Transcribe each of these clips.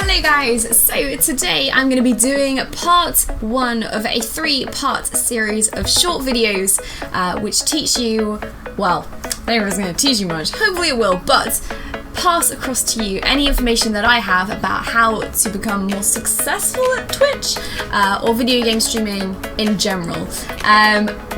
Hello guys, so today I'm going to be doing part 1 of a 3-part series of short videos which teach you, well, I don't know if it's going to teach you much, hopefully it will, but pass across to you any information that I have about how to become more successful at Twitch or video game streaming in general.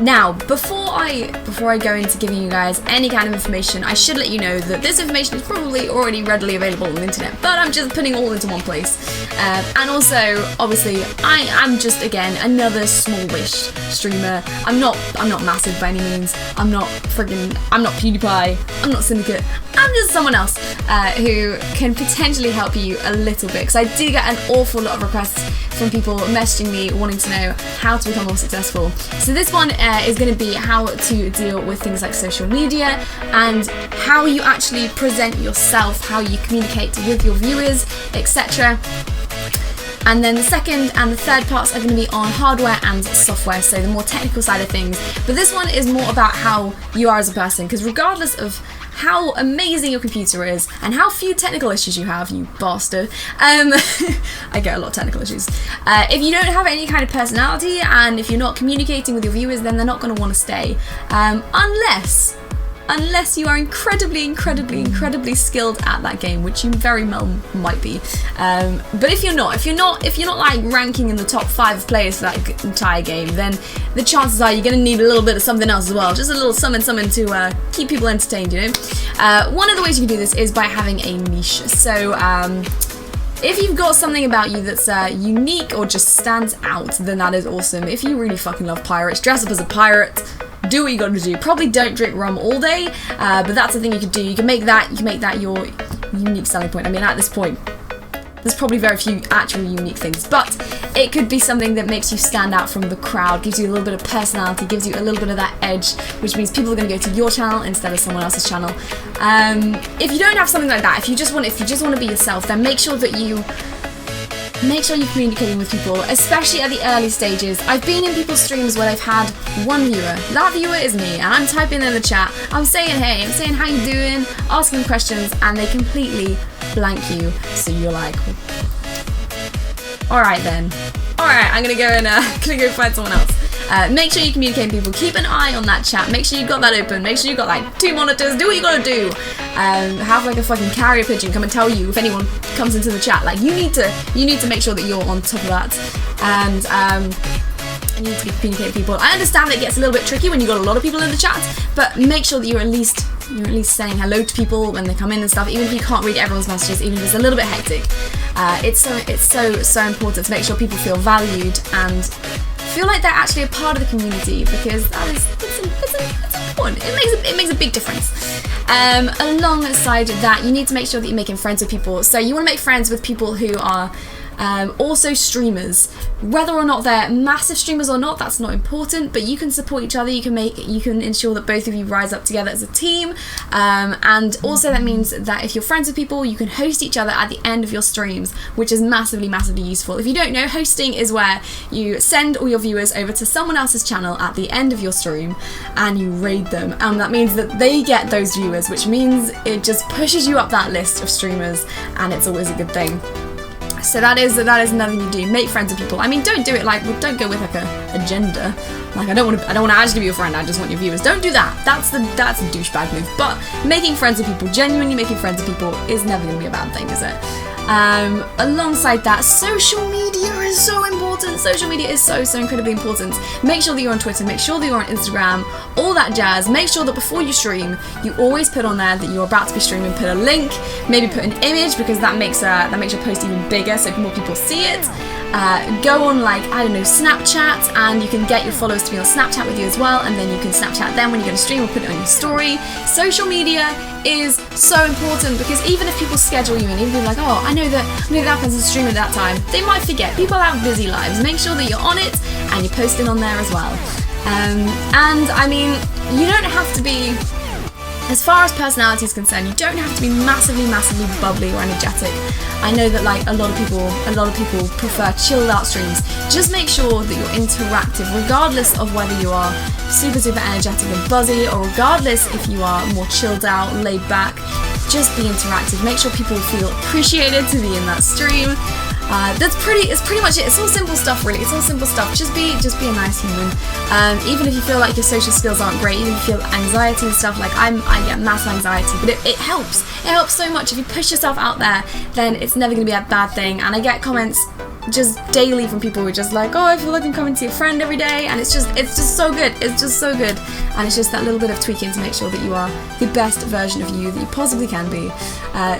Now, before I go into giving you guys any kind of information, I should let you know that this information is probably already readily available on the internet, but I'm just putting it all into one place. And also, obviously, I'm just again another small-ish streamer. I'm not massive by any means. I'm not PewDiePie. I'm not Syndicate. I'm just someone else who can potentially help you a little bit, because I do get an awful lot of requests from people messaging me wanting to know how to become more successful. So this one is going to be how to deal with things like social media and how you actually present yourself, how you communicate with your viewers, etc. And then the second and the third parts are going to be on hardware and software, so the more technical side of things. But this one is more about how you are as a person, because regardless of how amazing your computer is and how few technical issues you have, you bastard, I get a lot of technical issues. If you don't have any kind of personality and if you're not communicating with your viewers, then they're not going to want to stay, unless you are incredibly skilled at that game, which you very well might be. But if you're not like ranking in the top 5 players for that entire game, then the chances are you're going to need a little bit of something else as well, just a little something to keep people entertained, you know. One of the ways you can do this is by having a niche. So if you've got something about you that's unique or just stands out, then that is awesome. If you really fucking love pirates, dress up as a pirate. Do what you gotta do. Probably don't drink rum all day, but that's the thing you could do. You can make that your unique selling point. I mean, at this point, there's probably very few actual unique things, but it could be something that makes you stand out from the crowd, gives you a little bit of personality, gives you a little bit of that edge, which means people are going to go to your channel instead of someone else's channel. If you don't have something like that, if you just want to be yourself, then make sure you're communicating with people, especially at the early stages. I've been in people's streams where they've had one viewer. That viewer is me, and I'm typing in the chat. I'm saying hey, I'm saying how you doing, asking questions, and they completely blank you. So you're like, all right then. All right, I'm gonna go find someone else. Make sure you communicate with people. Keep an eye on that chat. Make sure you got that open. Make sure you got like 2 monitors. Do what you gotta do. Have like a fucking carrier pigeon come and tell you if anyone comes into the chat. Like you need to make sure that you're on top of that. And you need to be communicating with people. I understand that it gets a little bit tricky when you've got a lot of people in the chat, but make sure that you're at least saying hello to people when they come in and stuff, even if you can't read everyone's messages, even if it's a little bit hectic. It's so important to make sure people feel valued and feel like they're actually a part of the community, because it's important. It makes a big difference. Alongside that, you need to make sure that you're making friends with people. So you want to make friends with people who are also streamers. Whether or not they're massive streamers or not, that's not important, but you can support each other. You can ensure that both of you rise up together as a team, and also that means that if you're friends with people, you can host each other at the end of your streams, which is massively useful. If you don't know, hosting is where you send all your viewers over to someone else's channel at the end of your stream and you raid them, and that means that they get those viewers, which means it just pushes you up that list of streamers, and it's always a good thing. So that is another thing you do. Make friends with people. I mean, don't do it don't go with like a agenda. Like I don't want to actually be your friend. I just want your viewers. Don't do that. That's a douchebag move. But making friends with people, genuinely making friends with people, is never going to be a bad thing, is it? Alongside that, social media is so important. Social media is so incredibly important. Make sure that you're on Twitter, make sure that you're on Instagram, all that jazz. Make sure that before you stream, you always put on there that you're about to be streaming. Put a link, maybe put an image, because that makes your post even bigger so more people see it. Go on, like, I don't know, Snapchat, and you can get your followers to be on Snapchat with you as well, and then you can Snapchat them when you're going to stream or put it on your story. Social media is so important, because even if people schedule you in, even if you're like, oh, I know that person's streaming at that time, they might forget. People have busy lives. Make sure that you're on it and you're posting on there as well. And I mean, you don't have to be, as far as personality is concerned, you don't have to be massively bubbly or energetic. I know that like a lot of people prefer chilled out streams. Just make sure that you're interactive, regardless of whether you are super energetic and buzzy, or regardless if you are more chilled out, laid back. just be interactive. Make sure people feel appreciated to be in that stream. It's pretty much it. It's all simple stuff, really. It's all simple stuff. Just be a nice human. Even if you feel like your social skills aren't great, even if you feel anxiety and stuff, like I get massive anxiety, but it helps. It helps so much. If you push yourself out there, then it's never going to be a bad thing. And I get comments just daily from people who are just like, oh, I feel like I'm coming to your friend every day, and it's just so good. It's just so good, and it's just that little bit of tweaking to make sure that you are the best version of you that you possibly can be.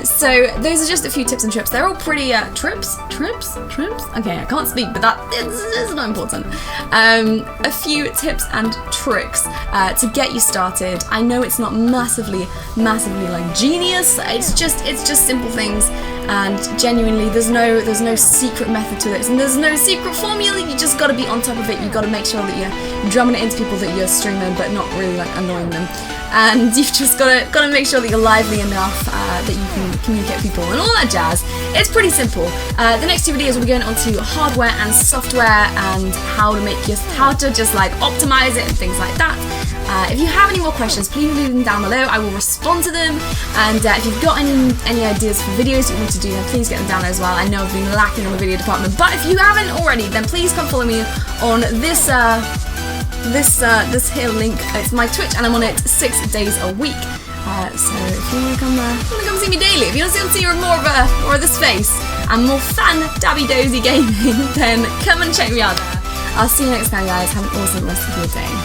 So those are just a few tips and trips. They're all pretty trips. Okay, I can't speak, but that is not important. A few tips and tricks to get you started. I know it's not massively like genius. It's just simple things. And genuinely, there's no secret method to this, and there's no secret formula. You just got to be on top of it. You got to make sure that you're drumming it into people that you're streaming, but not really like annoying them. And you've just got to make sure that you're lively enough that you can communicate with people and all that jazz. It's pretty simple. The next two videos will be going on to hardware and software and how to just like optimize it and things like that. If you have any more questions, please leave them down below. I will respond to them. And if you've got any ideas for videos you want to do, then please get them down there as well. I know I've been lacking on the video department, but if you haven't already, then please come follow me on this here link. It's my Twitch, and I'm on it 6 days a week. So if you want to come see me daily, if you want to see more of this face and more fun dabby dozy gaming, then come and check me out there. I'll see you next time, guys. Have an awesome rest of your day.